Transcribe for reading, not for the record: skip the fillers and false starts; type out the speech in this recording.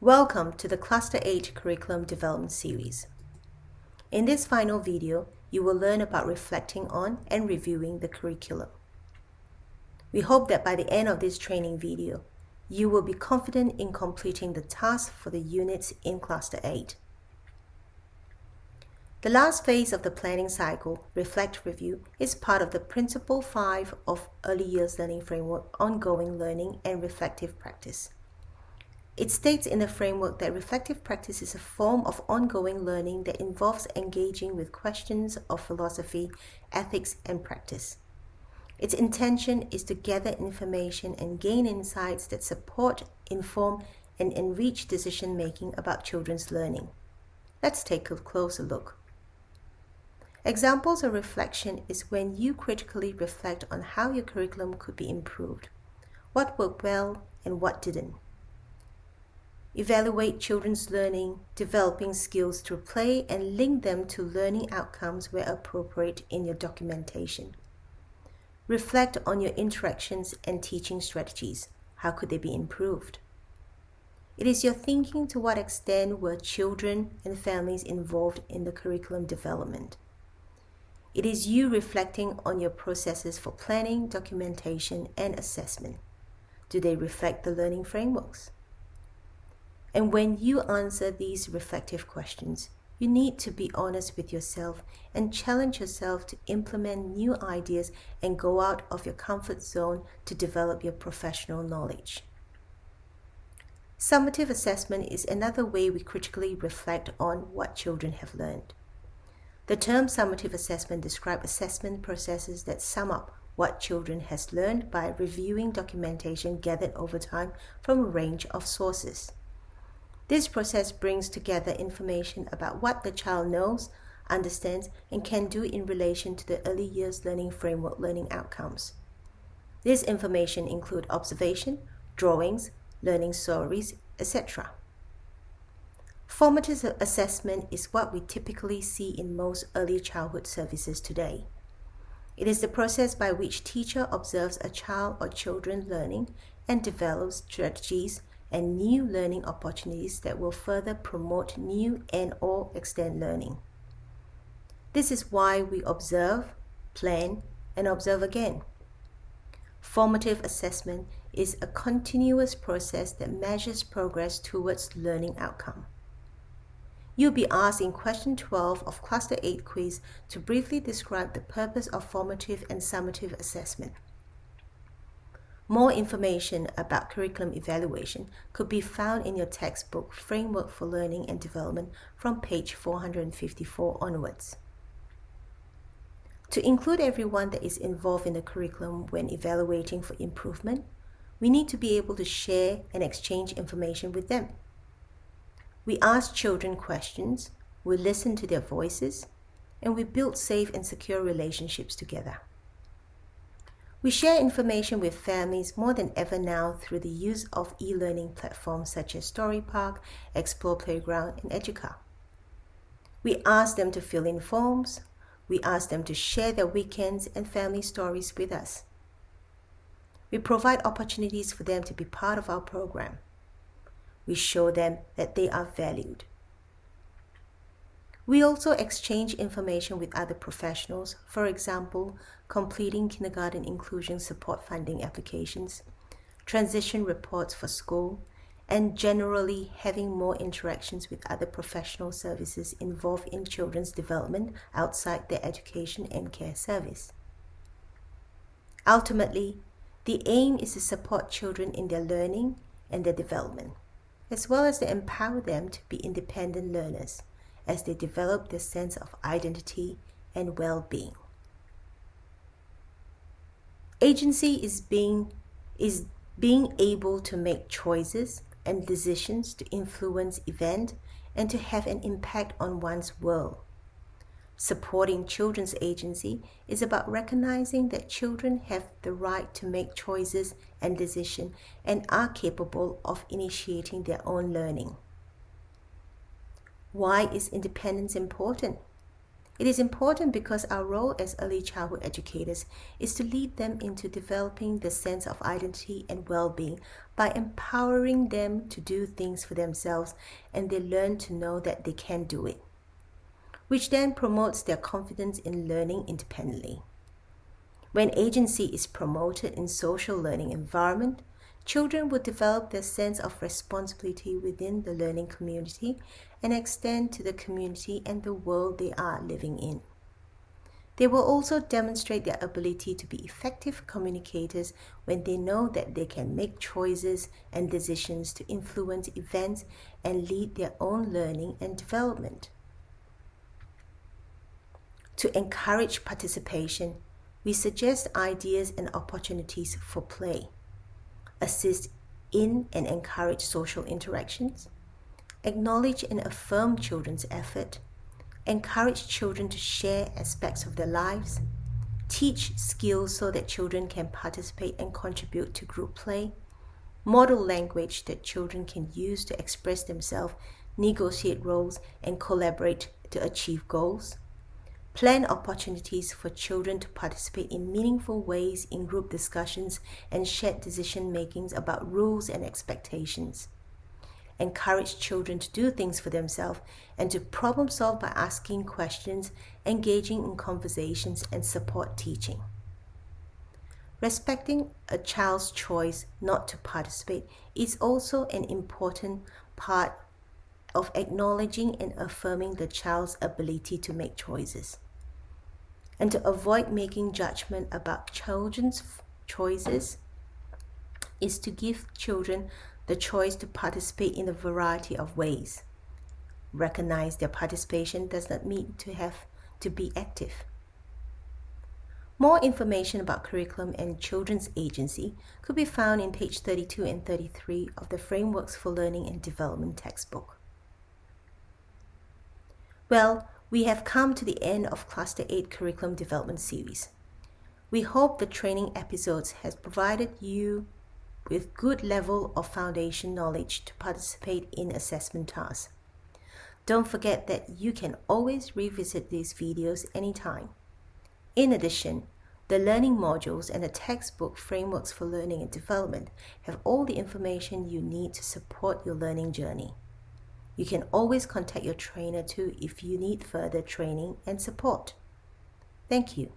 Welcome to the Cluster 8 Curriculum Development Series. In this final video, you will learn about reflecting on and reviewing the curriculum. We hope that by the end of this training video, you will be confident in completing the task for the units in Cluster 8. The last phase of the planning cycle, Reflect Review, is part of the Principle 5 of Early Years Learning Framework, Ongoing Learning and Reflective Practice. It states in the framework that reflective practice is a form of ongoing learning that involves engaging with questions of philosophy, ethics, and practice. Its intention is to gather information and gain insights that support, inform, and enrich decision-making about children's learning. Let's take a closer look. Examples of reflection is when you critically reflect on how your curriculum could be improved, what worked well and what didn't. Evaluate children's learning, developing skills through play, and link them to learning outcomes where appropriate in your documentation. Reflect on your interactions and teaching strategies. How could they be improved? It is your thinking to what extent were children and families involved in the curriculum development. It is you reflecting on your processes for planning, documentation, and assessment. Do they reflect the learning frameworks? And when you answer these reflective questions, you need to be honest with yourself and challenge yourself to implement new ideas and go out of your comfort zone to develop your professional knowledge. Summative assessment is another way we critically reflect on what children have learned. The term summative assessment describes assessment processes that sum up what children has learned by reviewing documentation gathered over time from a range of sources. This process brings together information about what the child knows, understands, and can do in relation to the Early Years Learning Framework learning outcomes. This information includes observation, drawings, learning stories, etc. Formative assessment is what we typically see in most early childhood services today. It is the process by which teacher observes a child or children learning and develops strategies and new learning opportunities that will further promote new and/or extend learning. This is why we observe, plan, and observe again. Formative assessment is a continuous process that measures progress towards learning outcome. You'll be asked in question 12 of Cluster 8 quiz to briefly describe the purpose of formative and summative assessment. More information about curriculum evaluation could be found in your textbook Framework for Learning and Development from page 454 onwards. To include everyone that is involved in the curriculum when evaluating for improvement, we need to be able to share and exchange information with them. We ask children questions, we listen to their voices, and we build safe and secure relationships together. We share information with families more than ever now through the use of e-learning platforms such as StoryPark, Explore Playground, and Educa. We ask them to fill in forms. We ask them to share their weekends and family stories with us. We provide opportunities for them to be part of our program. We show them that they are valued. We also exchange information with other professionals, for example, completing kindergarten inclusion support funding applications, transition reports for school, and generally having more interactions with other professional services involved in children's development outside their education and care service. Ultimately, the aim is to support children in their learning and their development, as well as to empower them to be independent learners as they develop their sense of identity and well-being. Agency is being able to make choices and decisions to influence events and to have an impact on one's world. Supporting children's agency is about recognizing that children have the right to make choices and decisions and are capable of initiating their own learning. Why is independence important? It is important because our role as early childhood educators is to lead them into developing the sense of identity and well-being by empowering them to do things for themselves, and they learn to know that they can do it, which then promotes their confidence in learning independently. When agency is promoted in social learning environment, children will develop their sense of responsibility within the learning community and extend to the community and the world they are living in. They will also demonstrate their ability to be effective communicators when they know that they can make choices and decisions to influence events and lead their own learning and development. To encourage participation, we suggest ideas and opportunities for play, assist in and encourage social interactions, acknowledge and affirm children's effort, encourage children to share aspects of their lives, teach skills so that children can participate and contribute to group play, model language that children can use to express themselves, negotiate roles, and collaborate to achieve goals, plan opportunities for children to participate in meaningful ways in group discussions and shared decision-making about rules and expectations. Encourage children to do things for themselves and to problem solve by asking questions, engaging in conversations, and support teaching. Respecting a child's choice not to participate is also an important part of acknowledging and affirming the child's ability to make choices. And to avoid making judgment about children's choices is to give children the choice to participate in a variety of ways. Recognize their participation does not mean to have to be active. More information about curriculum and children's agency could be found in page 32 and 33 of the Frameworks for Learning and Development textbook. Well, we have come to the end of Cluster 8 Curriculum Development Series. We hope the training episodes has provided you with good level of foundation knowledge to participate in assessment tasks. Don't forget that you can always revisit these videos anytime. In addition, the learning modules and the textbook Frameworks for Learning and Development have all the information you need to support your learning journey. You can always contact your trainer too if you need further training and support. Thank you.